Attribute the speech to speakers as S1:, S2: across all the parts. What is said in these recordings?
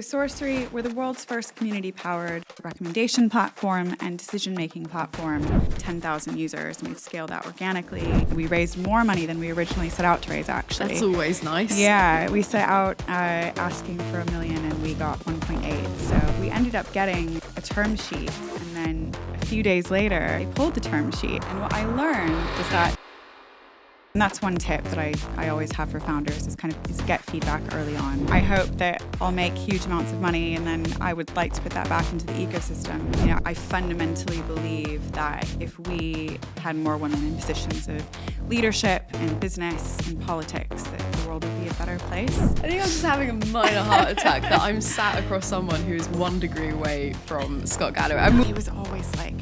S1: Sourcerie, we're the world's first community-powered recommendation platform and decision-making platform. 10,000 users, and we've scaled that organically. We raised more money than we originally set out to raise, actually.
S2: That's always nice.
S1: Yeah, we set out asking for $1 million, and we got 1.8. So we ended up getting a term sheet, and then a few days later, they pulled the term sheet. And what I learned was that, and that's one tip that I always have for founders is get feedback early on. I hope that I'll make huge amounts of money and then I would like to put that back into the ecosystem. You know, I fundamentally believe that if we had more women in positions of leadership and business and politics, that the world would be a better place.
S2: I think I'm just having a minor heart attack that I'm sat across someone who is 1 degree away from Scott Galloway.
S1: He was always like,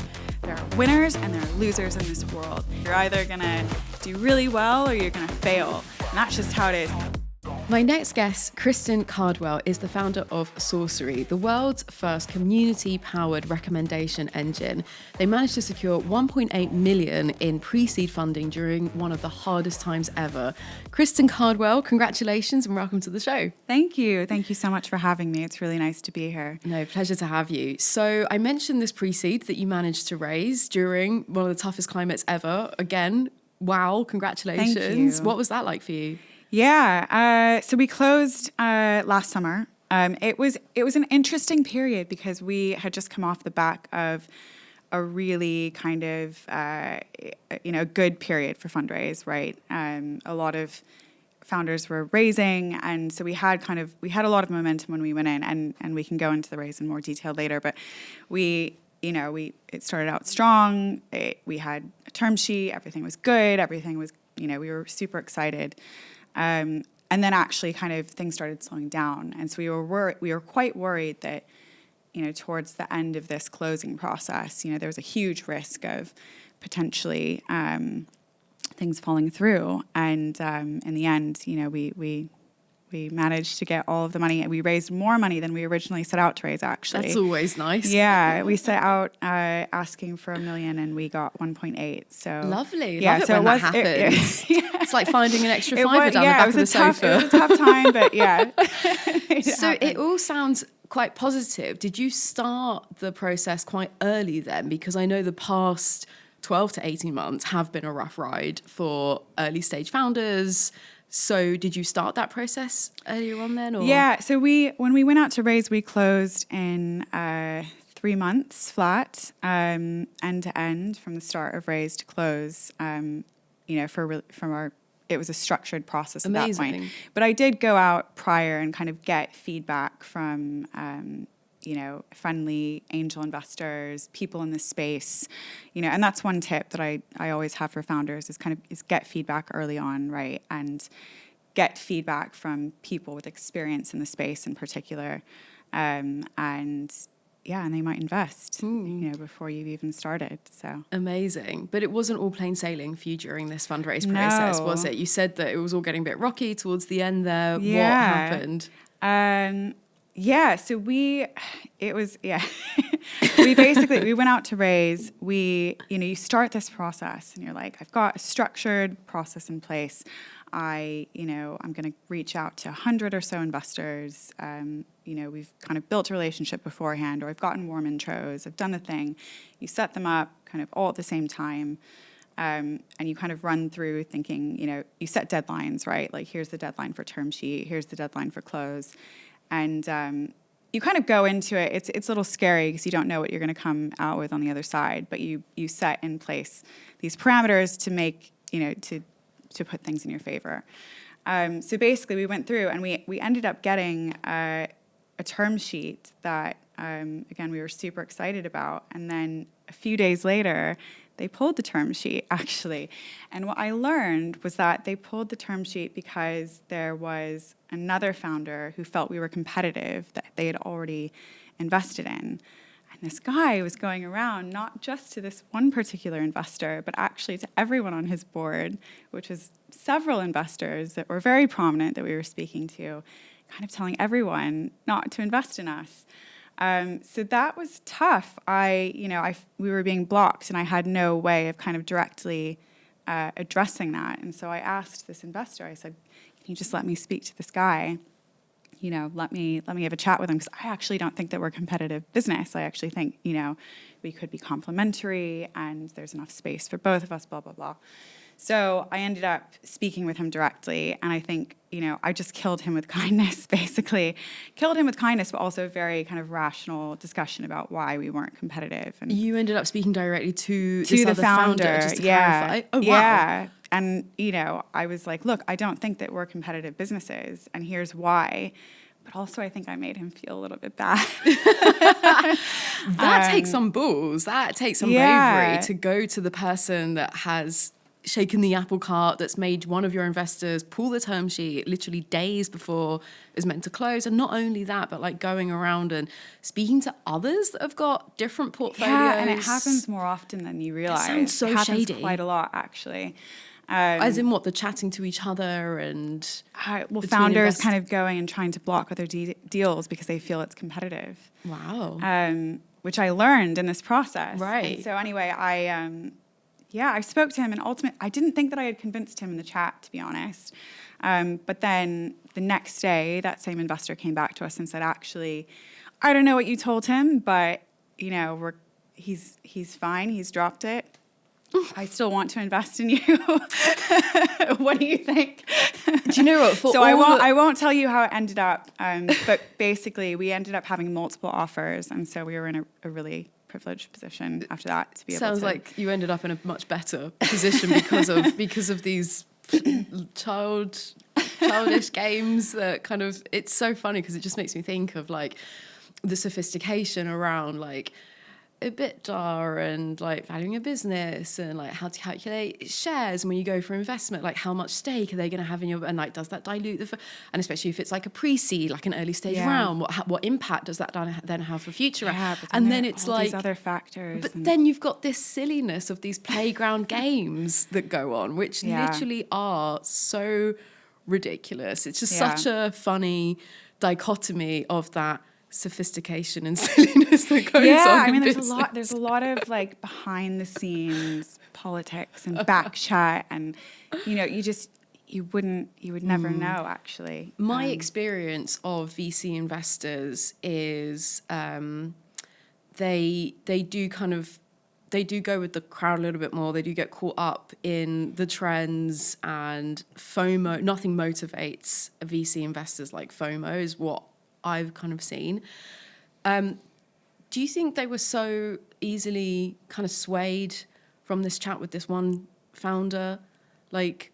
S1: there are winners and there are losers in this world. You're either gonna do really well or you're gonna fail. And that's just how it is.
S2: My next guest, Kristin Cardwell, is the founder of Sourcerie, the world's first community-powered recommendation engine. They managed to secure $1.8 million in pre-seed funding during one of the hardest times ever. Kristin Cardwell, congratulations and welcome to the show.
S1: Thank you. Thank you so much for having me. It's really nice to be here.
S2: No, pleasure to have you. So I mentioned this pre-seed that you managed to raise during one of the toughest climates ever. Again, wow, congratulations.
S1: Thank you.
S2: What was that like for you?
S1: Yeah, so we closed last summer. It was an interesting period because we had just come off the back of a really kind of good period for fundraise, right? A lot of founders were raising, and so we had a lot of momentum when we went in, and we can go into the raise in more detail later. But it started out strong. We had a term sheet. Everything was good. Everything was, we were super excited. And then actually kind of things started slowing down. And so we were quite worried that, towards the end of this closing process, there was a huge risk of potentially things falling through. And in the end, we managed to get all of the money. We raised more money than we originally set out to raise, actually.
S2: That's always nice.
S1: Yeah, we set out asking for $1 million, and we got 1.8. So
S2: lovely.
S1: Yeah,
S2: love it
S1: so
S2: when that happens. It's like finding an extra fiver down the back of the sofa.
S1: It was a tough time, but yeah.
S2: It all sounds quite positive. Did you start the process quite early then? Because I know the past 12 to 18 months have been a rough ride for early stage founders. So did you start that process earlier on then? Or?
S1: Yeah, so when we went out to raise, we closed in 3 months flat, end to end, from the start of raise to close. It was a structured process at that point. But I did go out prior and kind of get feedback from friendly angel investors, people in this space, and that's one tip that I always have for founders is get feedback early on, right? And get feedback from people with experience in the space in particular. And they might invest, before you've even started. So
S2: amazing. But it wasn't all plain sailing for you during this fundraise process, was it? You said that it was all getting a bit rocky towards the end there.
S1: Yeah.
S2: What happened?
S1: We went out to raise. You start this process and you're like, I've got a structured process in place. I'm going to reach out to 100 or so investors. We've kind of built a relationship beforehand, or I've gotten warm intros. I've done the thing. You set them up kind of all at the same time. And you kind of run through thinking, you set deadlines, right? Like, here's the deadline for term sheet. Here's the deadline for close. And you kind of go into it. It's a little scary because you don't know what you're going to come out with on the other side. But you set in place these parameters to make, to put things in your favor. So basically, we went through and we ended up getting a term sheet that, again, we were super excited about. And then a few days later, they pulled the term sheet, actually. And what I learned was that they pulled the term sheet because there was another founder who felt we were competitive, that they had already invested in. And this guy was going around not just to this one particular investor, but actually to everyone on his board, which was several investors that were very prominent that we were speaking to, kind of telling everyone not to invest in us. So that was tough. We were being blocked, and I had no way of kind of directly addressing that. And so I asked this investor, I said, can you just let me speak to this guy? let me have a chat with him, because I actually don't think that we're a competitive business. I actually think, we could be complementary and there's enough space for both of us, blah, blah, blah. So I ended up speaking with him directly, and I think, I just killed him with kindness, basically. Killed him with kindness, but also a very kind of rational discussion about why we weren't competitive. And
S2: you ended up speaking directly to
S1: the
S2: other founder, just to clarify. Oh, wow.
S1: Yeah. And, I was like, look, I don't think that we're competitive businesses, and here's why. But also, I think I made him feel a little bit bad.
S2: That takes some balls. That takes some bravery to go to the person that has shaken the apple cart, that's made one of your investors pull the term sheet literally days before it's meant to close. And not only that, but like going around and speaking to others that have got different portfolios.
S1: Yeah, and it happens more often than you realize.
S2: It sounds so
S1: it happens
S2: shady.
S1: Quite a lot, actually.
S2: As in what, the chatting to each other and...
S1: founders kind of going and trying to block other deals because they feel it's competitive.
S2: Wow.
S1: Which I learned in this process.
S2: Right.
S1: And so anyway, I spoke to him, and ultimately, I didn't think that I had convinced him in the chat, to be honest. But then the next day, that same investor came back to us and said, actually, I don't know what you told him, but, he's fine. He's dropped it. I still want to invest in you. What do you think?
S2: Do you know what?
S1: So I won't tell you how it ended up. But basically, we ended up having multiple offers, and so we were in a really privileged position after that to be able to.
S2: Sounds like you ended up in a much better position because of these childish games that kind of. It's so funny because it just makes me think of like the sophistication around like EBITDA and like valuing a business and like how to calculate shares, and when you go for investment, like how much stake are they going to have in your, and like does that dilute and especially if it's like a pre-seed, like an early stage round, what impact does that then have for future and then it's like
S1: these other factors,
S2: but then you've got this silliness of these playground games that go on, which literally are so ridiculous. It's just such a funny dichotomy of that sophistication and silliness that goes on.
S1: I mean, there's a lot of like behind the scenes politics and back chat, and you would never know, actually.
S2: My experience of VC investors is they do go with the crowd a little bit more. They do get caught up in the trends and FOMO. Nothing motivates VC investors like FOMO, is what I've kind of seen. Do you think they were so easily kind of swayed from this chat with this one founder? Like,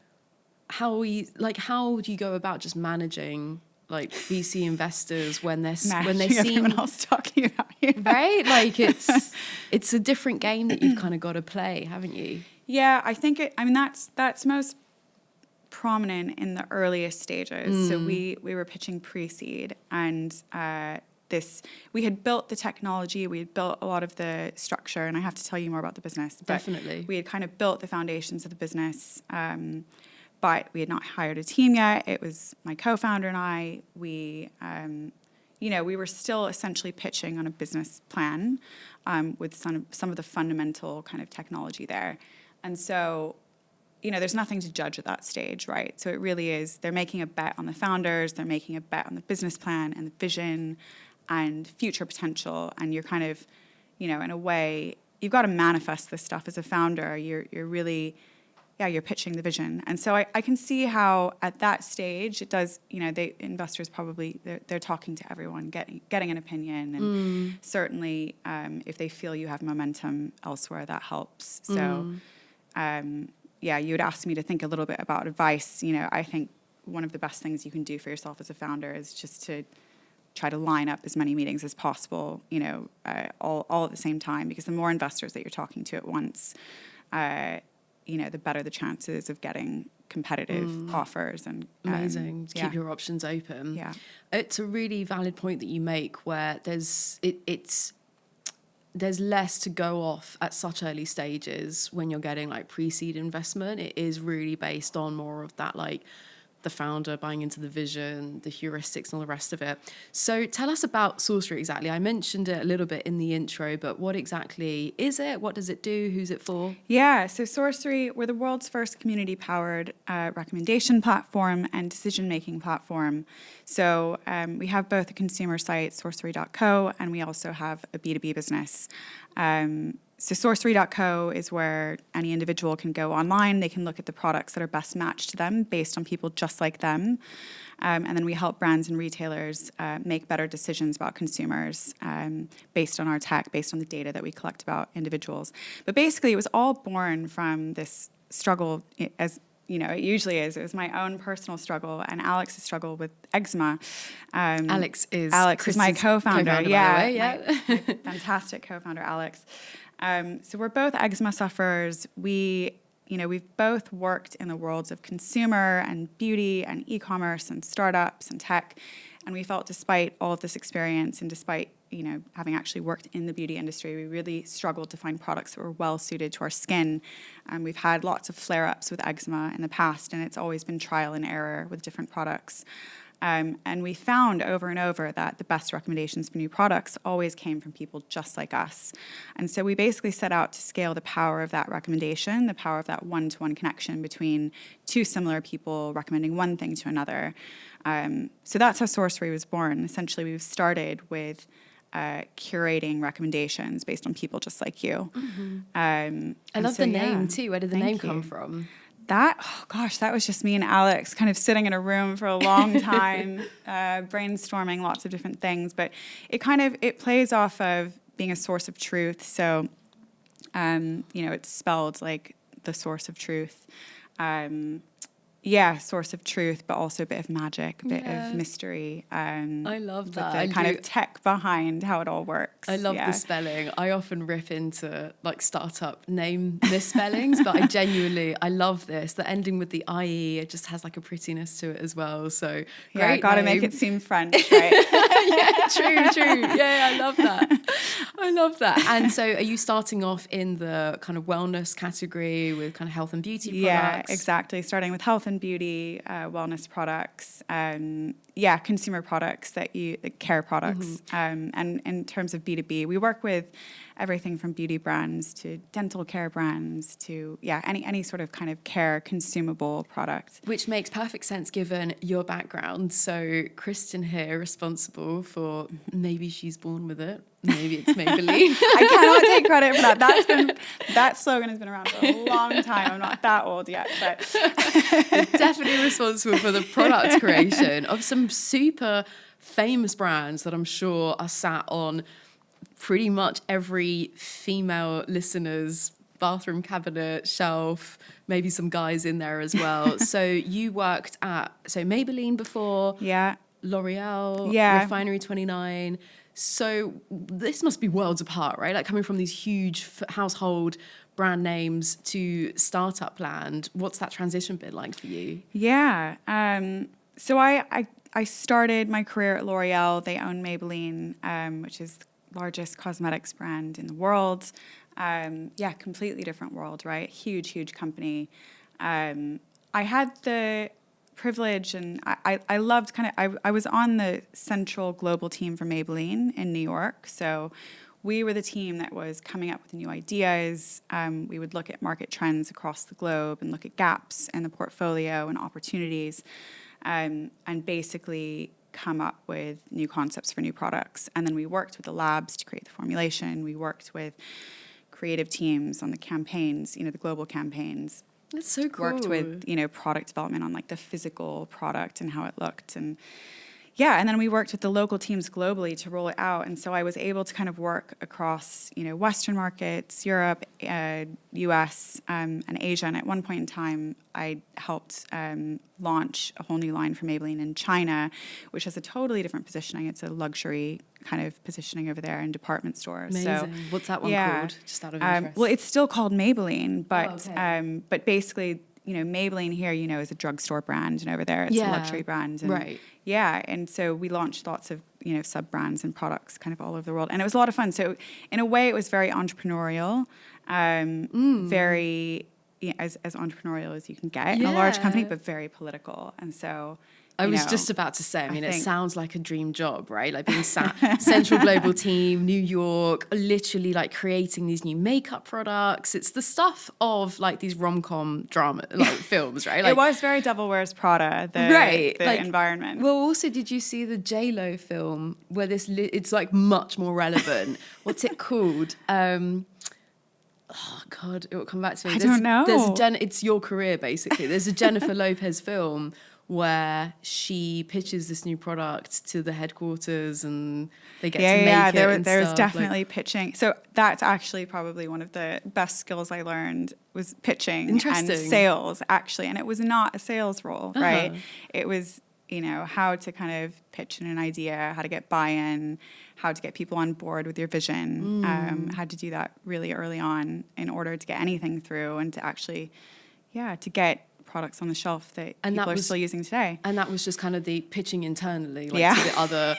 S2: how do you go about just managing like VC investors when they seem
S1: everyone else talking about you,
S2: right? Like it's a different game that you've kind of got to play, haven't you?
S1: Yeah, I think that's most prominent in the earliest stages. So we were pitching pre-seed, and we had built the technology, we had built a lot of the structure, and I have to tell you more about the business.
S2: Definitely.
S1: We had kind of built the foundations of the business, but we had not hired a team yet. It was my co-founder and I. We were still essentially pitching on a business plan with some of the fundamental kind of technology there. And so, there's nothing to judge at that stage, right? So it really is, they're making a bet on the founders, they're making a bet on the business plan and the vision and future potential. And you're kind of, in a way, you've got to manifest this stuff as a founder. You're really, you're pitching the vision. And so I can see how at that stage it does, investors probably, they're talking to everyone, getting an opinion. And certainly if they feel you have momentum elsewhere, that helps. So, you would ask me to think a little bit about advice. I think one of the best things you can do for yourself as a founder is just to try to line up as many meetings as possible, all at the same time, because the more investors that you're talking to at once, the better the chances of getting competitive offers. And
S2: amazing to keep your options open.
S1: Yeah,
S2: it's a really valid point that you make, where there's less to go off at such early stages when you're getting like pre-seed investment. It is really based on more of that like the founder, buying into the vision, the heuristics and all the rest of it. So tell us about Sourcerie exactly. I mentioned it a little bit in the intro, but what exactly is it? What does it do? Who's it for?
S1: Yeah, so Sourcerie, we're the world's first community-powered recommendation platform and decision-making platform. So we have both a consumer site, sourcerie.co, and we also have a B2B business. So sourcerie.co is where any individual can go online. They can look at the products that are best matched to them based on people just like them. And then we help brands and retailers make better decisions about consumers based on our tech, based on the data that we collect about individuals. But basically, it was all born from this struggle, as you know, it usually is. It was my own personal struggle and Alex's struggle with eczema.
S2: Alex is
S1: my co-founder.
S2: Yeah,
S1: my fantastic co-founder, Alex. So we're both eczema sufferers. We've both worked in the worlds of consumer and beauty and e-commerce and startups and tech. And we felt despite all of this experience and despite, having actually worked in the beauty industry, we really struggled to find products that were well suited to our skin. We've had lots of flare-ups with eczema in the past, and it's always been trial and error with different products. And we found over and over that the best recommendations for new products always came from people just like us. And so we basically set out to scale the power of that recommendation, the power of that one-to-one connection between two similar people recommending one thing to another. So that's how Sourcerie was born. Essentially, we've started with curating recommendations based on people just like you.
S2: Mm-hmm. I love the name too. Where did the name come from?
S1: That was just me and Alex kind of sitting in a room for a long time, brainstorming lots of different things. But it plays off of being a source of truth. So, it's spelled like the source of truth. Source of truth, but also a bit of magic, a bit of mystery.
S2: I love that.
S1: With the kind of tech behind how it all works.
S2: I love the spelling. I often rip into startup name misspellings, but I love this. The ending with the IE, it just has like a prettiness to it as well. So
S1: great. Got to make it seem French, right?
S2: Yeah, true. Yeah, I love that. And so are you starting off in the kind of wellness category with kind of health and beauty products?
S1: Yeah, exactly. Starting with health and beauty, wellness products, consumer products care products. And in terms of B2B, we work with everything from beauty brands to dental care brands to any sort of kind of care consumable product.
S2: Which makes perfect sense given your background. So Kristin here, responsible for maybe she's born with it. Maybe it's Maybelline.
S1: I cannot take credit for that. That slogan has been around for a long time. I'm not that old yet, but
S2: definitely responsible for the product creation of some super famous brands that I'm sure are sat on pretty much every female listener's bathroom cabinet, shelf, maybe some guys in there as well. So you worked at Maybelline before, L'Oreal, Refinery 29. So this must be worlds apart, right? Like coming from these huge household brand names to startup land. What's that transition been like for you?
S1: Yeah. So I started my career at L'Oreal. They own Maybelline, which is the largest cosmetics brand in the world. Completely different world, right? Huge company. I had the privilege and I loved I was on the central global team for Maybelline in New York. So we were the team that was coming up with new ideas. We would look at market trends across the globe and look at gaps in the portfolio and opportunities and basically come up with new concepts for new products. And then we worked with the labs to create the formulation. We worked with creative teams on the campaigns, the global campaigns.
S2: That's so cool.
S1: Worked with, product development on like the physical product and how it looked. And then we worked with the local teams globally to roll it out. And so I was able to kind of work across, Western markets, Europe, US, and Asia. And at one point in time, I helped launch a whole new line for Maybelline in China, which has a totally different positioning. It's a luxury kind of positioning over there in department stores.
S2: Amazing. So, what's that one called? Just out of interest.
S1: Well, it's still called Maybelline, but but basically, Maybelline here, is a drugstore brand, and over there it's a luxury brand. And
S2: right.
S1: Yeah, and so we launched lots of, sub-brands and products kind of all over the world. And it was a lot of fun. So in a way, it was very entrepreneurial, very, as entrepreneurial as you can get in a large company,
S2: Yeah.
S1: but very political. And so
S2: I was just about to say, I mean, it sounds like a dream job, right? Like being central global team, New York, literally like creating these new makeup products. It's the stuff of like these rom-com drama, like films, right? Like,
S1: it was very Devil Wears Prada,
S2: right,
S1: the
S2: like,
S1: environment.
S2: Well, also, did you see the J-Lo film where it's like much more relevant? What's it called? Oh God, it will come back to me.
S1: I don't know.
S2: It's your career, basically. There's a Jennifer Lopez film where she pitches this new product to the headquarters and they get to make it.
S1: There was definitely pitching. So that's actually probably one of the best skills I learned was pitching and sales, actually. And it was not a sales role, right? It was, how to kind of pitch in an idea, how to get buy-in, how to get people on board with your vision, how to do that really early on in order to get anything through and to actually, to get products on the shelf that people are still using today.
S2: And that was just kind of the pitching internally, to the other,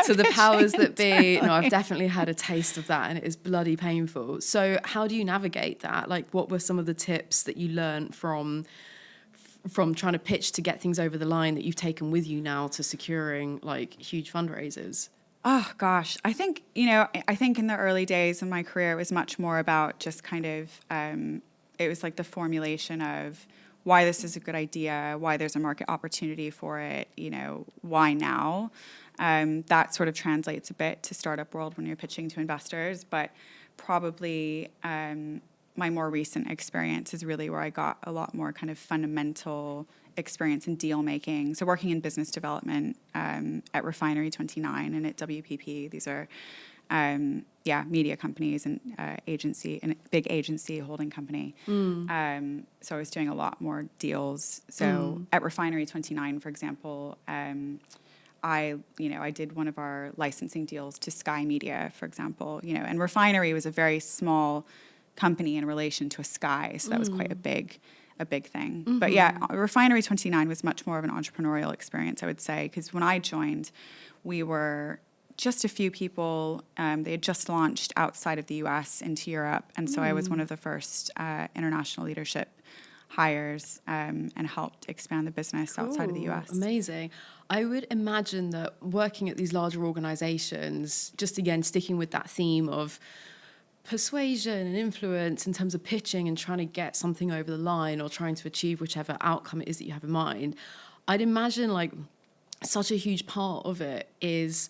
S2: to the powers that be. No, I've definitely had a taste of that and it is bloody painful. So how do you navigate that? Like, what were some of the tips that you learned from trying to pitch to get things over the line that you've taken with you now to securing like huge fundraisers?
S1: Oh gosh, I think in the early days of my career, it was much more about just kind of, it was like the formulation of why this is a good idea, why there's a market opportunity for it, why now. That sort of translates a bit to startup world when you're pitching to investors, but probably my more recent experience is really where I got a lot more kind of fundamental experience in deal making. So working in business development at Refinery 29 and at WPP, these are media companies and big agency holding company. So I was doing a lot more deals. So at Refinery 29, for example, I did one of our licensing deals to Sky Media, for example, and Refinery was a very small company in relation to a Sky. So that was quite a big thing. But Refinery 29 was much more of an entrepreneurial experience, I would say, because when I joined, we were just a few people. They had just launched outside of the US into Europe. And so I was one of the first international leadership hires and helped expand the business outside of the US.
S2: Amazing. I would imagine that working at these larger organizations, just again, sticking with that theme of persuasion and influence in terms of pitching and trying to get something over the line or trying to achieve whichever outcome it is that you have in mind, I'd imagine like such a huge part of it is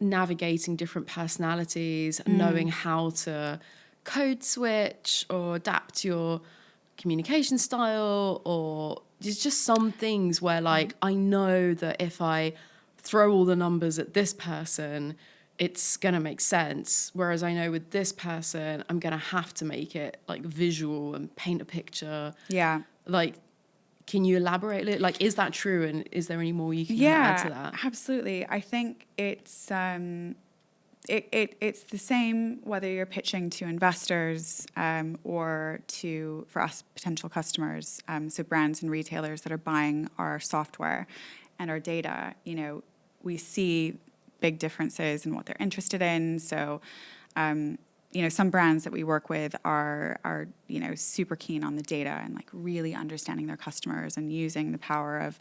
S2: navigating different personalities, knowing how to code switch or adapt your communication style, or there's just some things where like I know that if I throw all the numbers at this person, it's going to make sense. Whereas I know with this person, I'm going to have to make it like visual and paint a picture.
S1: Yeah.
S2: Like, can you elaborate a little? Like, is that true? And is there any more you can add to that?
S1: Yeah, absolutely. I think it's it's the same whether you're pitching to investors or for us potential customers, so brands and retailers that are buying our software and our data. We see big differences in what they're interested in. So, some brands that we work with are super keen on the data and like really understanding their customers and using the power of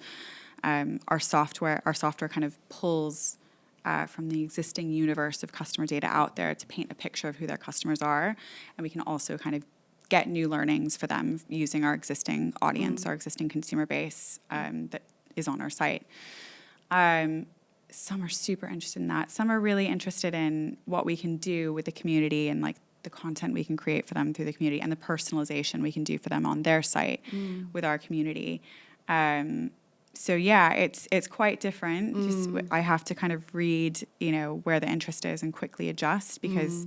S1: our software. Our software kind of pulls from the existing universe of customer data out there to paint a picture of who their customers are. And we can also kind of get new learnings for them using our existing audience, our existing consumer base that is on our site. Some are super interested in that. Some are really interested in what we can do with the community and like the content we can create for them through the community and the personalization we can do for them on their site with our community. So yeah, it's quite different. Just, I have to kind of read, where the interest is and quickly adjust because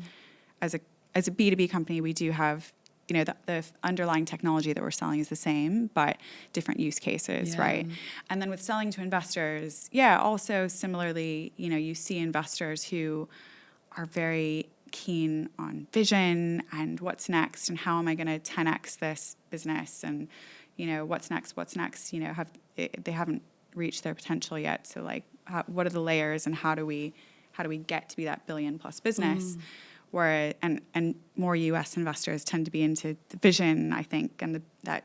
S1: as a B2B company, we do have, the underlying technology that we're selling is the same, but different use cases, right? And then with selling to investors, also similarly, you see investors who are very keen on vision and what's next and how am I going to 10x this business and, what's next, they haven't reached their potential yet. So like, what are the layers and how do we get to be that billion+ business? where and more US investors tend to be into the vision, I think, and that,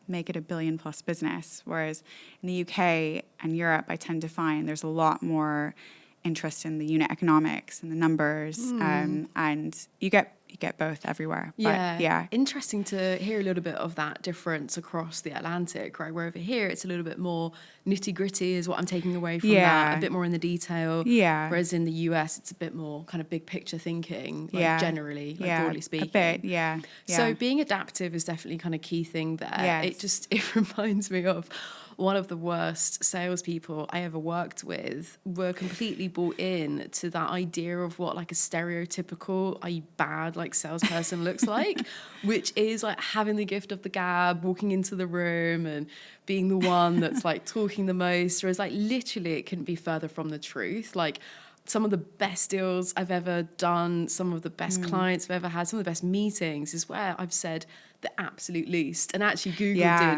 S1: make it $1 billion+ business. Whereas in the UK and Europe, I tend to find there's a lot more interest in the unit economics and the numbers, and you get both everywhere.
S2: Yeah.
S1: But, yeah.
S2: Interesting to hear a little bit of that difference across the Atlantic, right? Where over here, it's a little bit more nitty gritty is what I'm taking away from that, a bit more in the detail.
S1: Yeah.
S2: Whereas in the US, it's a bit more kind of big picture thinking, like generally, like broadly speaking.
S1: A bit, yeah.
S2: So being adaptive is definitely kind of key thing there.
S1: Yes.
S2: It reminds me of one of the worst salespeople I ever worked with. Were completely bought in to that idea of what like a stereotypical, i.e. bad like salesperson looks like, which is like having the gift of the gab, walking into the room and being the one that's like talking the most, whereas like literally it couldn't be further from the truth. Like some of the best deals I've ever done, some of the best clients I've ever had, some of the best meetings is where I've said the absolute least. And actually Google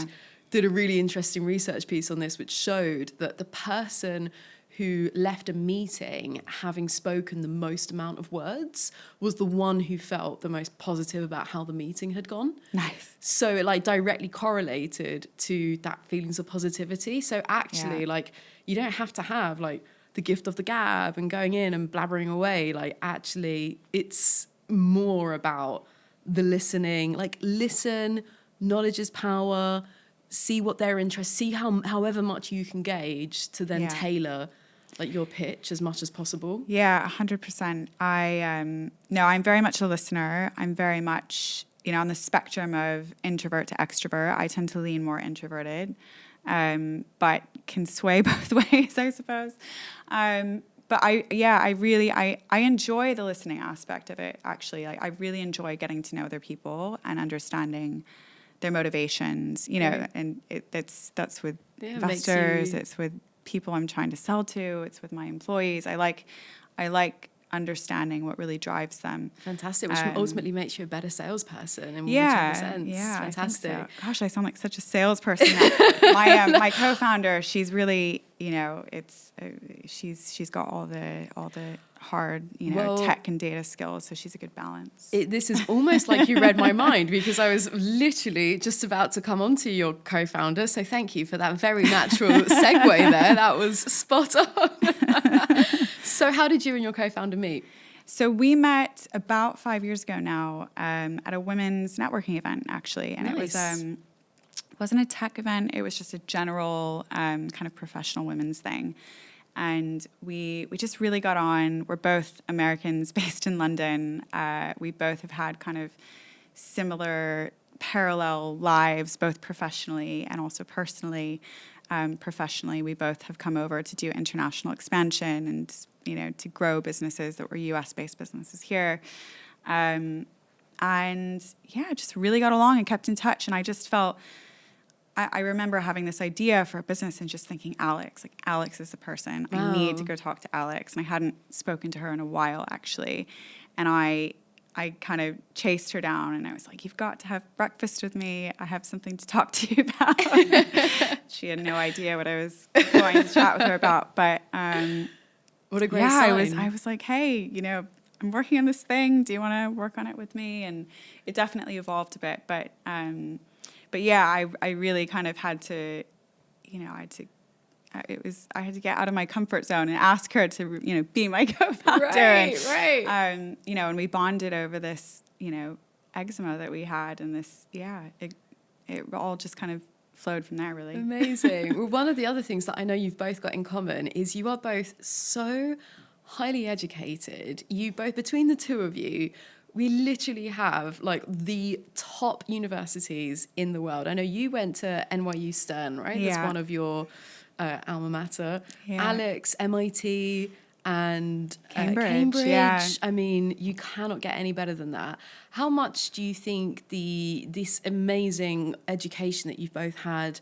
S2: did a really interesting research piece on this, which showed that the person who left a meeting having spoken the most amount of words was the one who felt the most positive about how the meeting had gone.
S1: Nice.
S2: So it like directly correlated to that feelings of positivity. So actually like you don't have to have like the gift of the gab and going in and blabbering away. Like actually it's more about the listening, like listen, knowledge is power, see what their interests, see however much you can gauge to then tailor like your pitch as much as possible.
S1: Yeah, 100%. I'm very much a listener. I'm very much, on the spectrum of introvert to extrovert. I tend to lean more introverted, but can sway both ways, I suppose. But I enjoy the listening aspect of it, actually. Like, I really enjoy getting to know other people and understanding their motivations, and that's with investors, it's with people I'm trying to sell to, it's with my employees. I like understanding what really drives them.
S2: Fantastic, which ultimately makes you a better salesperson in whichever sense.
S1: Yeah,
S2: fantastic.
S1: I think so. Gosh, I sound like such a salesperson. My co-founder, she's really, she's got all the hard, tech and data skills, so she's a good balance.
S2: This is almost like you read my mind, because I was literally just about to come on to your co-founder, so thank you for that very natural segue there. That was spot on. So how did you and your co-founder meet?
S1: So we met about 5 years ago now at a women's networking event, actually. And
S2: nice.
S1: It wasn't a tech event. It was just a general kind of professional women's thing. And we just really got on. We're both Americans based in London. We both have had kind of similar parallel lives, both professionally and also personally. Professionally, we both have come over to do international expansion and, to grow businesses that were US-based businesses here. Just really got along and kept in touch. And I just felt, I remember having this idea for a business and just thinking, Alex is the person.
S2: Wow.
S1: I need to go talk to Alex. And I hadn't spoken to her in a while, actually. And I kind of chased her down and I was like, you've got to have breakfast with me. I have something to talk to you about. She had no idea what I was going to chat with her about. But
S2: what a great sign.
S1: I was like, hey, I'm working on this thing. Do you want to work on it with me? And it definitely evolved a bit. But I really kind of had to, I had to get out of my comfort zone and ask her to, be my co-founder.
S2: Right.
S1: And we bonded over this, eczema that we had, and this, it all just kind of flowed from there, really.
S2: Amazing. Well, one of the other things that I know you've both got in common is you are both so highly educated. You both, between the two of you, we literally have like the top universities in the world. I know you went to NYU Stern, right?
S1: Yeah.
S2: That's one of your alma mater.
S1: Yeah.
S2: Alex, MIT, and
S1: Cambridge. Yeah.
S2: I mean, you cannot get any better than that. How much do you think this amazing education that you've both had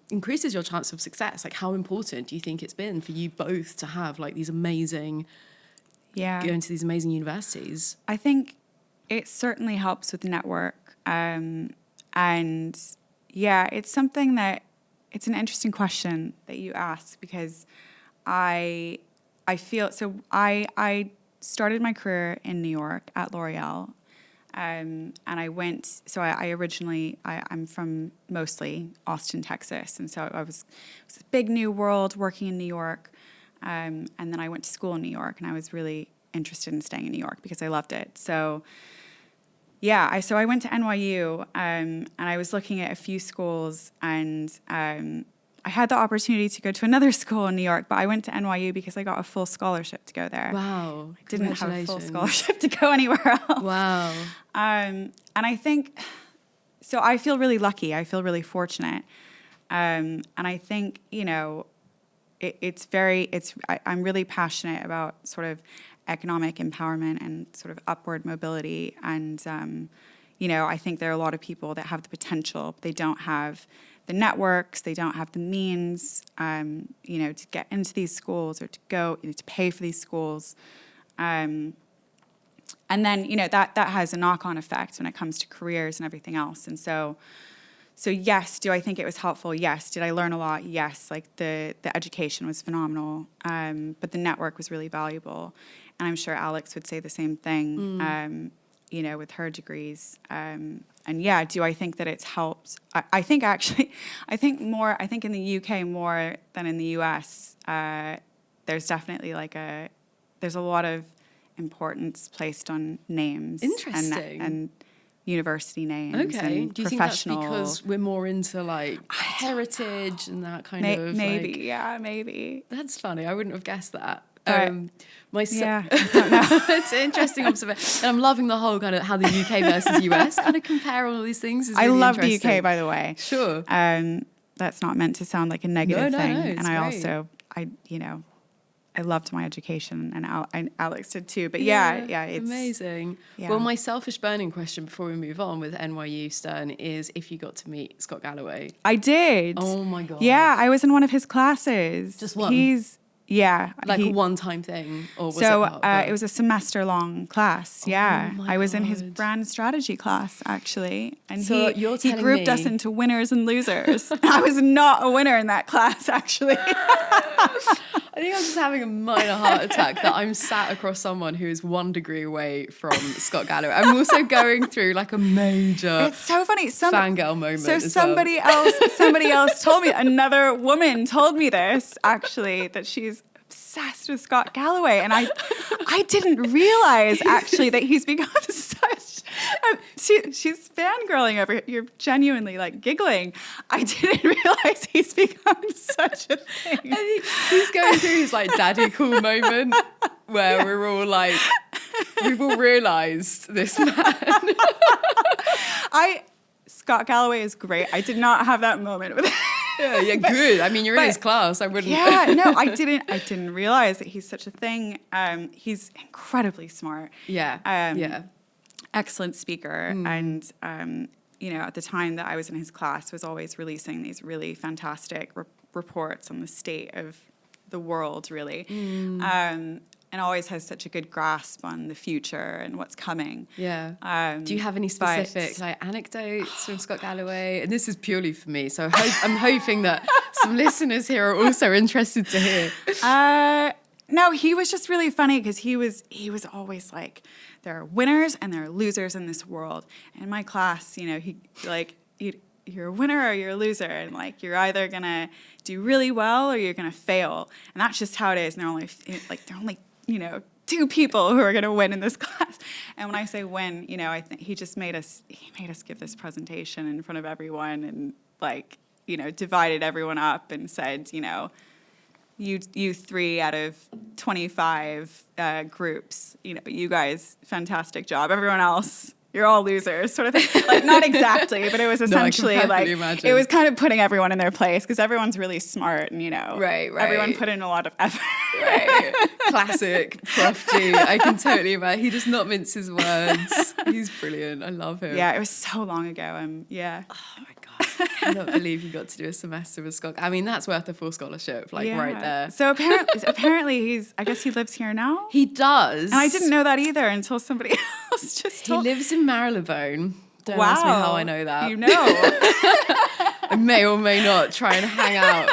S2: increases your chance of success? Like, how important do you think it's been for you both to have like these amazing, going to these amazing universities?
S1: I think it certainly helps with the network. It's something that, it's an interesting question that you ask, because I feel, so I started my career in New York at L'Oreal. And I went, so I originally, I'm from mostly Austin, Texas. And so it was a big new world working in New York. And then I went to school in New York, and I was really interested in staying in New York because I loved it. So yeah, I went to NYU, and I was looking at a few schools, and I had the opportunity to go to another school in New York, but I went to NYU because I got a full scholarship to go there.
S2: Wow.
S1: I didn't have a full scholarship to go anywhere else.
S2: Wow.
S1: And I think, so I feel really lucky. I feel really fortunate. And I think, you know, I'm really passionate about sort of economic empowerment and sort of upward mobility. And, you know, I think there are a lot of people that have the potential, but they don't have the networks, they don't have the means, you know, to get into these schools or to go, you know, to pay for these schools. And then, you know, that has a knock-on effect when it comes to careers and everything else. And so yes, do I think it was helpful? Yes. Did I learn a lot? Yes. Like the education was phenomenal, but the network was really valuable. And I'm sure Alex would say the same thing, you know, with her degrees. And yeah, do I think that it's helped? I think in the UK more than in the US, there's definitely there's a lot of importance placed on names.
S2: Interesting.
S1: And university names.
S2: Okay.
S1: And
S2: do you think that's
S1: professional.
S2: because we're more into like heritage and that kind of
S1: maybe,
S2: like,
S1: yeah, maybe.
S2: That's funny. I wouldn't have guessed that.
S1: Yeah, I don't know.
S2: It's an interesting observation. And I'm loving the whole kind of how the UK versus US kind of compare all these things. Is really
S1: I love the
S2: interesting.
S1: UK, by the way.
S2: Sure.
S1: That's not meant to sound like a negative thing.
S2: No,
S1: and
S2: it's
S1: I also, I loved my education, and Alex did too. But yeah, it's
S2: amazing.
S1: Yeah.
S2: Well, my selfish burning question before we move on with NYU Stern is if you got to meet Scott Galloway.
S1: I did.
S2: Oh my God.
S1: Yeah, I was in one of his classes.
S2: Just one?
S1: Like
S2: a one-time thing, or was
S1: it was a semester-long class. Yeah,
S2: my
S1: I was in his
S2: God.
S1: brand strategy class actually, and
S2: So
S1: he
S2: you're telling
S1: grouped
S2: me-
S1: us into winners and losers. I was not a winner in that class actually.
S2: I think I'm just having a minor heart attack that I'm sat across someone who is 1 degree away from Scott Galloway. I'm also going through like a major
S1: It's so funny.
S2: fangirl moment.
S1: So
S2: as
S1: somebody else told me, another woman told me this actually, that she's obsessed with Scott Galloway, and I didn't realize actually that he's become such. She's fangirling over here. You're genuinely like giggling. I didn't realize he's become such a thing.
S2: I think he's going through his like daddy cool moment where we're all like, we've all realised this man.
S1: Scott Galloway is great. I did not have that moment with him.
S2: Yeah, good. I mean, you're in his class. I wouldn't.
S1: Yeah, no, I didn't realize that he's such a thing. He's incredibly smart.
S2: Yeah.
S1: Excellent speaker. And, you know, at the time that I was in his class, was always releasing these really fantastic reports on the state of the world, really. And always has such a good grasp on the future and what's coming.
S2: Yeah. Do you have any specific anecdotes from Scott Galloway? And this is purely for me, so I'm hoping that some listeners here are also interested to hear.
S1: No, he was just really funny because he was always like, there are winners and there are losers in this world. In my class, you know, you're a winner or you're a loser, and like you're either gonna do really well or you're gonna fail, and that's just how it is. And there are only you know, 2 people who are going to win in this class. And when I say win, you know, I think he just made us give this presentation in front of everyone, and like, you know, divided everyone up and said, you know, you 3 out of 25 groups, you know, you guys, fantastic job. Everyone else, you're all losers, sort of thing. Like, not exactly, but it was essentially
S2: imagine.
S1: It was kind of putting everyone in their place because everyone's really smart, and, you know,
S2: right.
S1: Everyone put in a lot of effort.
S2: Right. Classic Prof G. I can totally imagine. He does not mince his words. He's brilliant. I love him.
S1: Yeah, it was so long ago. Yeah.
S2: Oh my God. I cannot believe you got to do a semester with Scott. I mean, that's worth a full scholarship, right there.
S1: So apparently I guess he lives here now.
S2: He does.
S1: And I didn't know that either until somebody else just told me.
S2: He lives in Marylebone. Don't ask me how I know that.
S1: You know.
S2: I may or may not try and hang out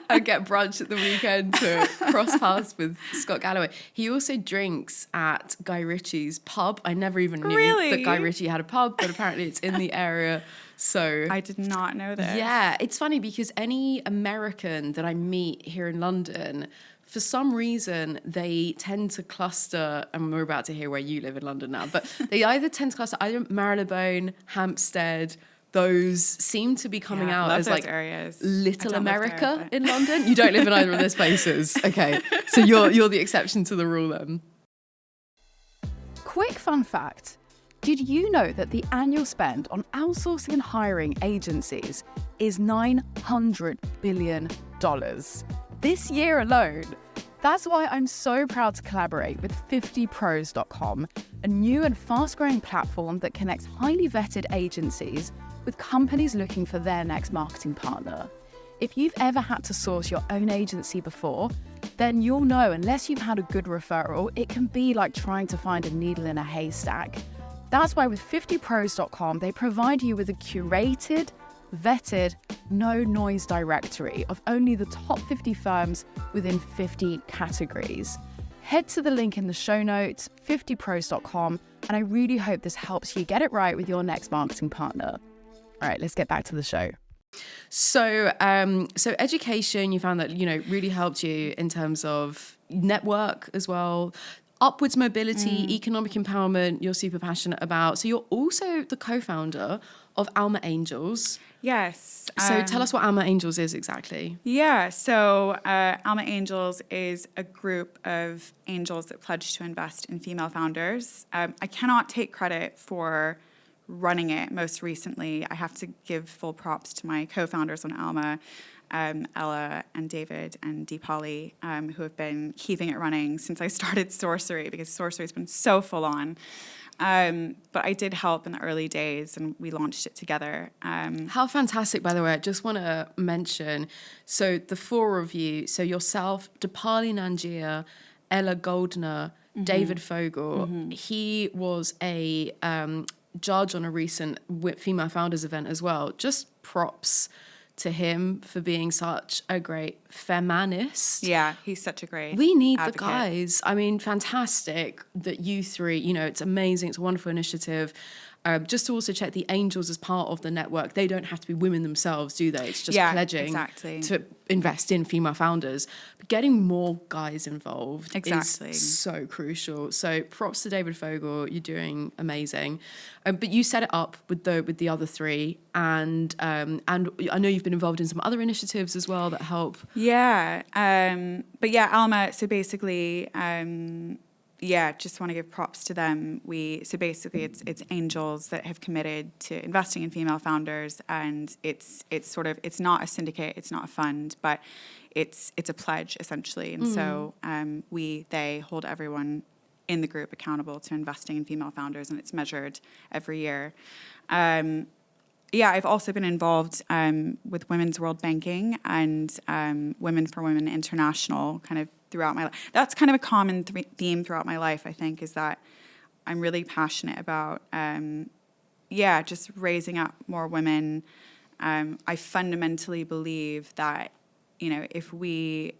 S2: and get brunch at the weekend to cross paths with Scott Galloway. He also drinks at Guy Ritchie's pub. I never even knew that Guy Ritchie had a pub, but apparently it's in the area. So
S1: I did not know this.
S2: Yeah, it's funny because any American that I meet here in London, for some reason, they tend to cluster, and we're about to hear where you live in London now, but they either tend to cluster either Marylebone, Hampstead. Those seem to be coming out as like
S1: areas.
S2: Little America in London. You don't live in either of those places. Okay, so you're the exception to the rule then.
S3: Quick fun fact. Did you know that the annual spend on outsourcing and hiring agencies is $900 billion this year alone? That's why I'm so proud to collaborate with 50pros.com, a new and fast-growing platform that connects highly vetted agencies with companies looking for their next marketing partner. If you've ever had to source your own agency before, then you'll know unless you've had a good referral, it can be like trying to find a needle in a haystack. That's why with 50pros.com, they provide you with a curated, vetted, no-noise directory of only the top 50 firms within 50 categories. Head to the link in the show notes, 50pros.com, and I really hope this helps you get it right with your next marketing partner. All right, let's get back to the show.
S2: So education, you found that, really helped you in terms of network as well. Upwards mobility, economic empowerment, you're super passionate about. So you're also the co-founder of Alma Angels.
S1: Yes.
S2: So tell us what Alma Angels is exactly.
S1: Yeah, so Alma Angels is a group of angels that pledge to invest in female founders. I cannot take credit for running it most recently. I have to give full props to my co-founders on Alma, Ella and David and Deepali, who have been keeping it running since I started Sourcerie, because Sourcerie's been so full on. But I did help in the early days, and we launched it together.
S2: How fantastic, by the way. I just want to mention, so the four of you, so yourself, Deepali Nangia, Ella Goldner, David Fogel, he was a judge on a recent Female Founders event as well. Just props to him for being such a great feminist.
S1: Yeah, he's such a great
S2: We need
S1: advocate.
S2: the guys. I mean, fantastic that you three, it's amazing. It's a wonderful initiative. Just to also check the angels as part of the network, they don't have to be women themselves, do they? It's just pledging to invest in female founders. But getting more guys involved is so crucial. So props to David Fogel, you're doing amazing. But you set it up with the other three, and I know you've been involved in some other initiatives as well that help.
S1: Yeah, but yeah, Alma. So basically. Just want to give props to them. So basically it's angels that have committed to investing in female founders, and it's not a syndicate, it's not a fund, but it's a pledge essentially. And so they hold everyone in the group accountable to investing in female founders, and it's measured every year. I've also been involved with Women's World Banking and Women for Women International kind of throughout my life. That's kind of a common theme throughout my life, I think, is that I'm really passionate about, just raising up more women. I fundamentally believe that, if we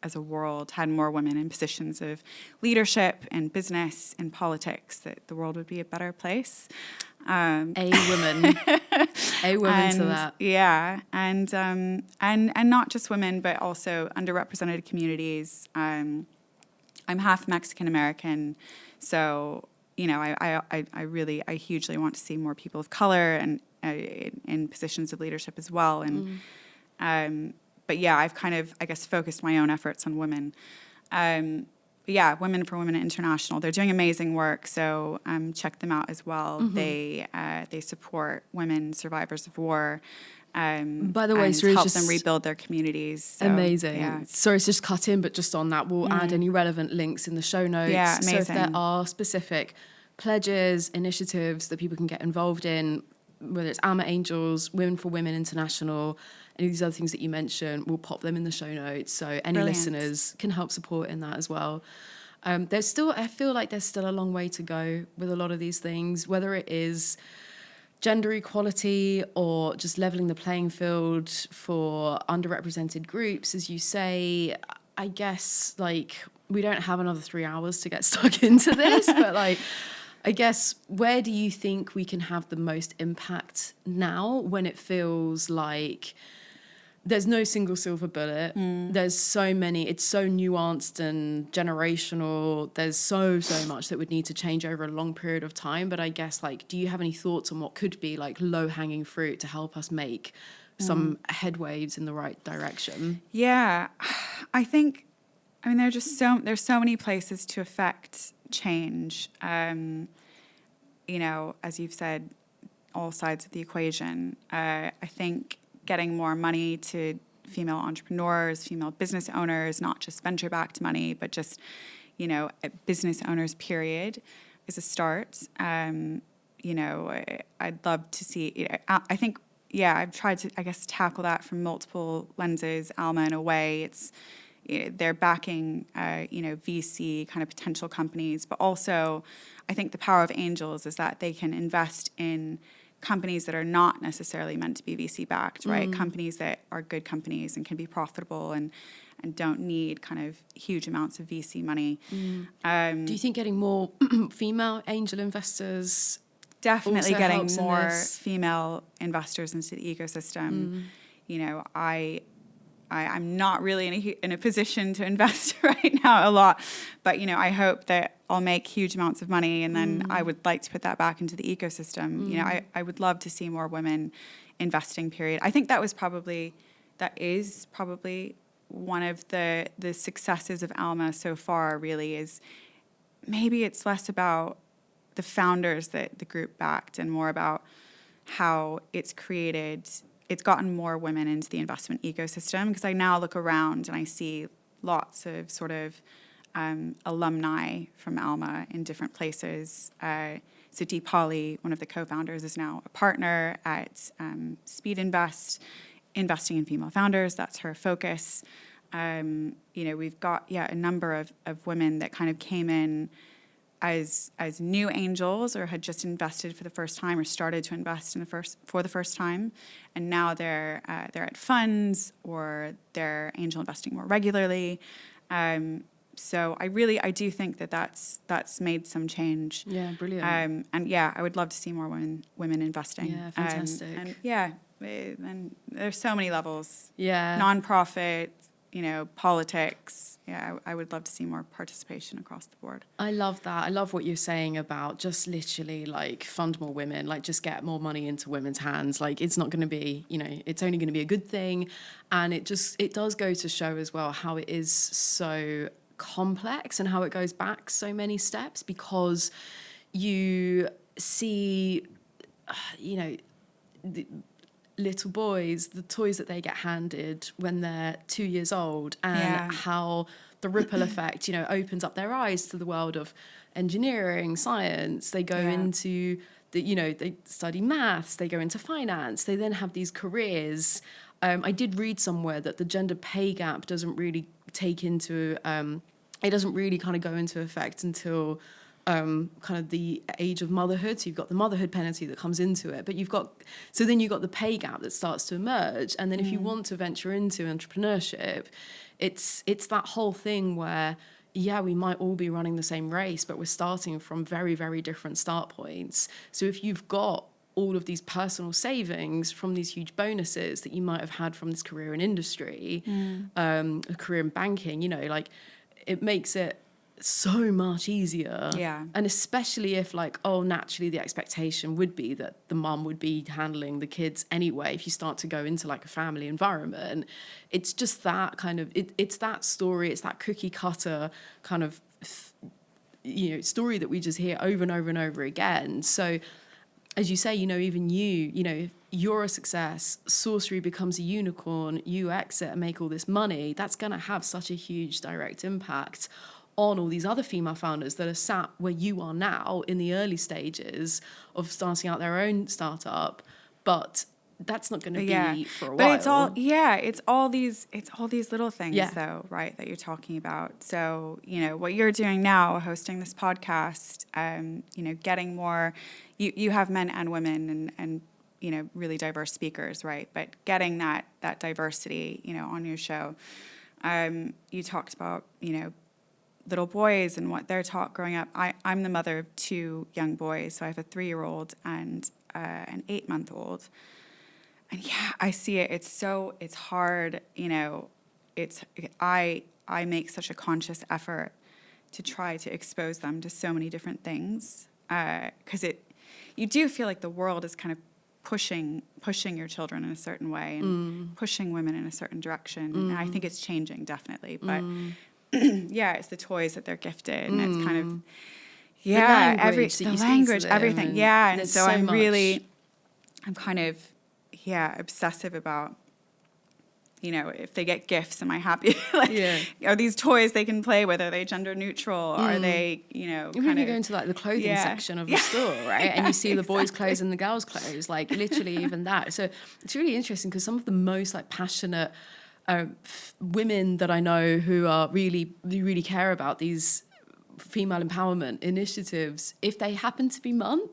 S1: as a world had more women in positions of leadership and business and politics, that the world would be a better place.
S2: A woman to that.
S1: Yeah, and not just women, but also underrepresented communities. I'm half Mexican American, so I hugely want to see more people of color and in positions of leadership as well. And I've kind of focused my own efforts on women. Women for Women International. They're doing amazing work, so check them out as well. They support women survivors of war.
S2: By the way,
S1: and help them rebuild their communities. So,
S2: amazing.
S1: Yeah.
S2: Sorry to just cut in, but just on that, we'll add any relevant links in the show notes.
S1: Yeah, amazing.
S2: So if there are specific pledges, initiatives that people can get involved in, whether it's Alma Angels, Women for Women International, any of these other things that you mentioned, we'll pop them in the show notes so any listeners can help support in that as well. I feel like there's still a long way to go with a lot of these things, whether it is gender equality or just leveling the playing field for underrepresented groups, as you say, I guess like we don't have another 3 hours to get stuck into this, but like, I guess, where do you think we can have the most impact now when it feels like there's no single silver bullet? There's so many, it's so nuanced and generational. There's so much that would need to change over a long period of time. But I guess, like, do you have any thoughts on what could be like low-hanging fruit to help us make some headways in the right direction?
S1: Yeah, I think, I mean, there's so many places to affect change. You know, as you've said, all sides of the equation. I think getting more money to female entrepreneurs, female business owners, not just venture-backed money, but just, you know, business owners, period, is a start. You know, I'd love to see, I think, yeah, I've tried to, I guess, tackle that from multiple lenses. Alma, in a way, it's, they're backing, you know, VC kind of potential companies, but also I think the power of angels is that they can invest in companies that are not necessarily meant to be VC backed, right? Companies that are good companies and can be profitable and don't need kind of huge amounts of VC money.
S2: Do you think getting more female angel investors
S1: definitely
S2: also
S1: getting
S2: helps in
S1: more
S2: this?
S1: female investors into the ecosystem? You know, I'm not really in a position to invest right now a lot, but, you know, I hope that I'll make huge amounts of money, and then I would like to put that back into the ecosystem. You know, I would love to see more women investing, period. I think that is probably one of the successes of Alma so far, really, is maybe it's less about the founders that the group backed and more about how it's gotten more women into the investment ecosystem, because I now look around and I see lots of sort of alumni from Alma in different places. So Deepali, one of the co-founders, is now a partner at Speed Invest, investing in female founders. That's her focus. You know, we've got, a number of women that kind of came in as new angels or had just invested for the first time or started to invest for the first time, and now they're at funds or they're angel investing more regularly. So I do think that's made some change.
S2: Yeah, brilliant.
S1: And yeah, I would love to see more women investing.
S2: Yeah, fantastic.
S1: And yeah, and there's so many levels.
S2: Yeah.
S1: Nonprofit, you know, politics. Yeah, I would love to see more participation across the board.
S2: I love that. I love what you're saying about just literally like fund more women, like just get more money into women's hands. Like it's not going to be, you know, it's only going to be a good thing. And it does go to show as well how it is so complex and how it goes back so many steps, because you see, you know, the little boys, the toys that they get handed when they're 2 years old, and how the ripple effect, you know, opens up their eyes to the world of engineering, science. They go into they study maths, they go into finance, they then have these careers. I did read somewhere that the gender pay gap doesn't really it doesn't really kind of go into effect until kind of the age of motherhood. So you've got the motherhood penalty that comes into it, but you've got the pay gap that starts to emerge. And then if you want to venture into entrepreneurship, it's that whole thing where, we might all be running the same race, but we're starting from very, very different start points. So if you've got all of these personal savings from these huge bonuses that you might have had from this career in industry, a career in banking, you know, like it makes it so much easier.
S1: Yeah.
S2: And especially if naturally the expectation would be that the mum would be handling the kids anyway. If you start to go into like a family environment, it's just that kind of, it's that story, it's that cookie cutter kind of, story that we just hear over and over and over again. So as you say, even if you're a success, Sourcerie becomes a unicorn, you exit and make all this money, that's going to have such a huge direct impact on all these other female founders that are sat where you are now in the early stages of starting out their own startup, but that's not going to be for a while.
S1: But it's all these little things though, right, that you're talking about. So, what you're doing now, hosting this podcast, getting more, you have men and women and really diverse speakers, right? But getting that diversity, on your show. You talked about, little boys and what they're taught growing up. I'm the mother of 2 young boys, so I have a 3-year-old and an 8-month-old. And I see it. It's hard. I make such a conscious effort to try to expose them to so many different things, because you do feel like the world is kind of pushing your children in a certain way and pushing women in a certain direction. And I think it's changing, definitely. But it's the toys that they're gifted, and it's kind of the language, everything. And so I'm kind of obsessive about, if they get gifts, am I happy? Are these toys they can play with? Are they gender neutral? Are they,
S2: When you go into like the clothing section of the store, right? And you see the boys' clothes and the girls' clothes, like literally even that. So it's really interesting because some of the most like passionate women that I know who are really care about these female empowerment initiatives, if they happen to be mums,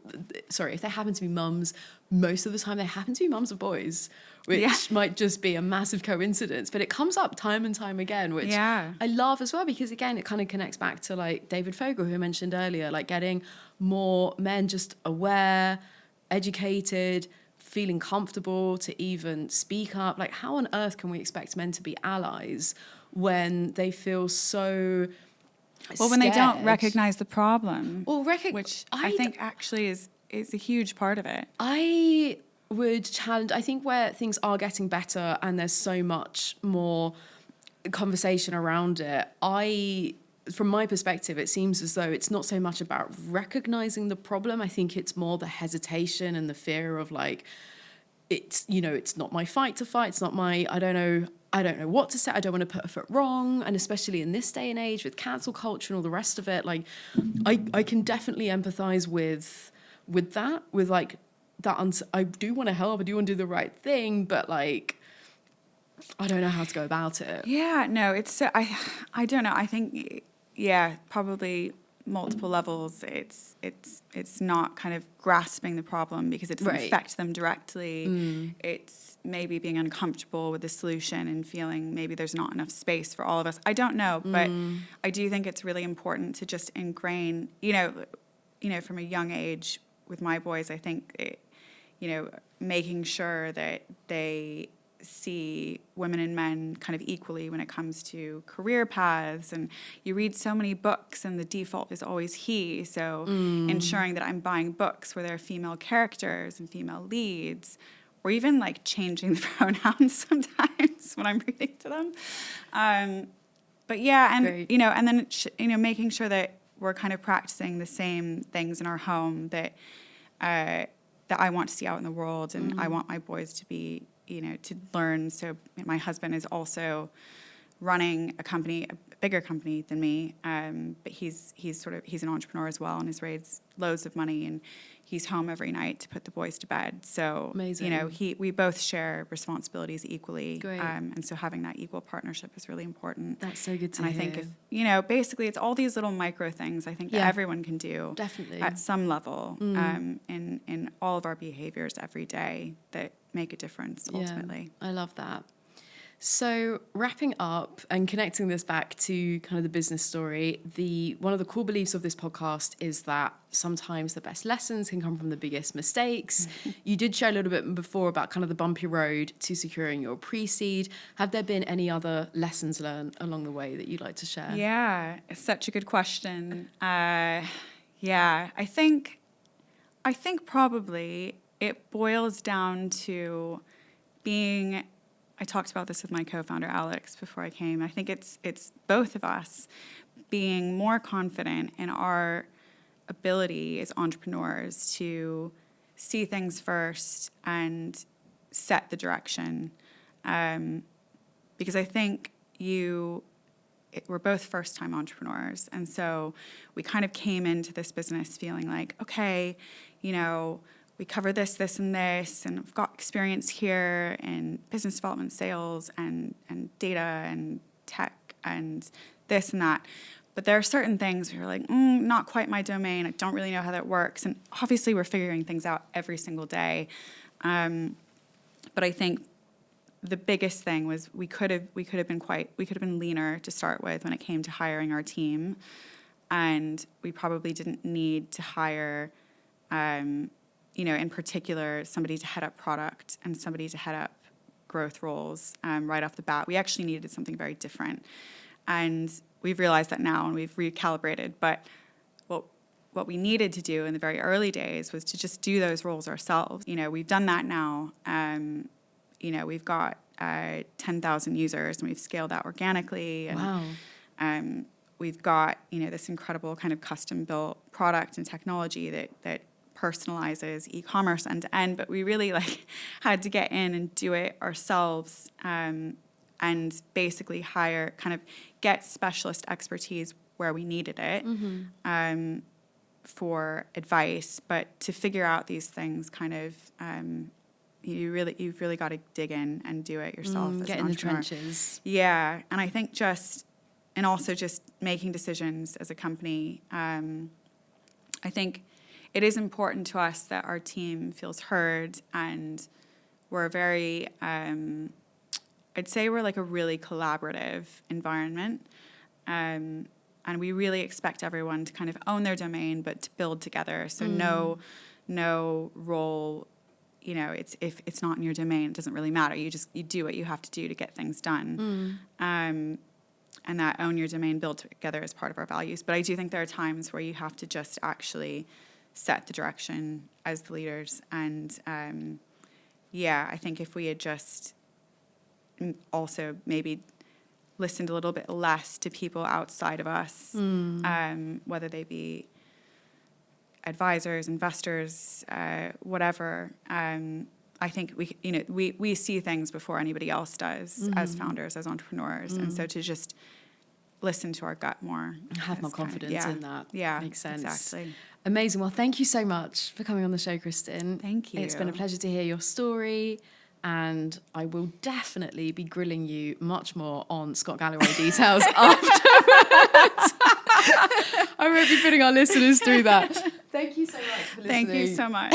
S2: most of the time they happen to be mums of boys, which might just be a massive coincidence, but it comes up time and time again, which I love as well, because again, it kind of connects back to like David Fogel, who I mentioned earlier, like getting more men just aware, educated, feeling comfortable to even speak up. Like, how on earth can we expect men to be allies when they feel so scared?
S1: When they don't recognize the problem, which
S2: I
S1: think actually is a huge part of it.
S2: I would challenge, I think where things are getting better and there's so much more conversation around it, from my perspective, it seems as though it's not so much about recognizing the problem. I think it's more the hesitation and the fear of like, it's not my fight to fight. It's not my, I don't know what to say. I don't want to put a foot wrong. And especially in this day and age with cancel culture and all the rest of it, like I can definitely empathize with that, with like that. I do want to help. I do want to do the right thing, but like, I don't know how to go about it.
S1: Yeah, no, it's, I don't know. I think, probably multiple levels. It's not kind of grasping the problem because it doesn't affect them directly. It's maybe being uncomfortable with the solution and feeling maybe there's not enough space for all of us. I don't know, but I do think it's really important to just ingrain, from a young age with my boys, I think, making sure that they see women and men kind of equally when it comes to career paths. And you read so many books and the default is always he. So ensuring that I'm buying books where there are female characters and female leads, or even like changing the pronouns sometimes when I'm reading to them. But and, and then, making sure that we're kind of practicing the same things in our home that I want to see out in the world. And I want my boys to be, to learn. So my husband is also running a company, a bigger company than me, but he's an entrepreneur as well, and has raised loads of money, and he's home every night to put the boys to bed. So
S2: amazing.
S1: We both share responsibilities equally.
S2: Great.
S1: And so having that equal partnership is really important.
S2: That's so good to
S1: hear.
S2: And
S1: I think if basically it's all these little micro things I think that everyone can do
S2: definitely
S1: at some level in all of our behaviors every day that make a difference ultimately.
S2: I love that. So wrapping up and connecting this back to kind of the business story, one of the core beliefs of this podcast is that sometimes the best lessons can come from the biggest mistakes. You did share a little bit before about kind of the bumpy road to securing your pre-seed. Have there been any other lessons learned along the way that you'd like to share? Yeah,
S1: it's such a good question. I think probably it boils down to being, I talked about this with my co-founder Alex before I came. I think it's both of us being more confident in our ability as entrepreneurs to see things first and set the direction. Because I think we're both first-time entrepreneurs, and so we kind of came into this business feeling like, okay, we cover this, this, and this, and I've got experience here in business development, sales, and data and tech and this and that. But there are certain things where you're like, not quite my domain. I don't really know how that works. And obviously we're figuring things out every single day. But I think the biggest thing was we could have been leaner to start with when it came to hiring our team. And we probably didn't need to hire, in particular, somebody to head up product and somebody to head up growth roles right off the bat. We actually needed something very different. And we've realized that now and we've recalibrated. But what we needed to do in the very early days was to just do those roles ourselves. We've done that now. We've got 10,000 users and we've scaled that organically. And,
S2: Wow.
S1: We've got, this incredible kind of custom-built product and technology that personalizes e-commerce end to end. But we really had to get in and do it ourselves and basically get specialist expertise where we needed it for advice. But to figure out these things you've really got to dig in and do it yourself as
S2: get
S1: an
S2: in the
S1: entrepreneur.
S2: trenches.
S1: Yeah, and I think also just making decisions as a company. I think it is important to us that our team feels heard, and we're very, I'd say we're a really collaborative environment. And we really expect everyone to kind of own their domain, but to build together. So no role, if it's not in your domain, it doesn't really matter. You do what you have to do to get things done. And that own your domain, build together is part of our values. But I do think there are times where you have to just actually set the direction as the leaders. And I think if we had just also maybe listened a little bit less to people outside of us, whether they be advisors, investors, whatever, I think we see things before anybody else does as founders, as entrepreneurs. And so to just listen to our gut more.
S2: Have more confidence in that.
S1: Yeah,
S2: makes sense.
S1: Exactly.
S2: Amazing. Well, thank you so much for coming on the show, Kristin.
S1: Thank you.
S2: It's been a pleasure to hear your story. And I will definitely be grilling you much more on Scott Galloway details afterwards. I won't be putting our listeners through that. Thank you so much for listening.
S1: Thank you so much.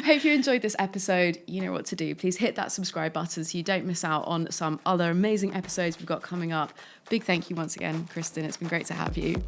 S2: Hope you enjoyed this episode. You know what to do. Please hit that subscribe button so you don't miss out on some other amazing episodes we've got coming up. Big thank you once again, Kristin. It's been great to have you.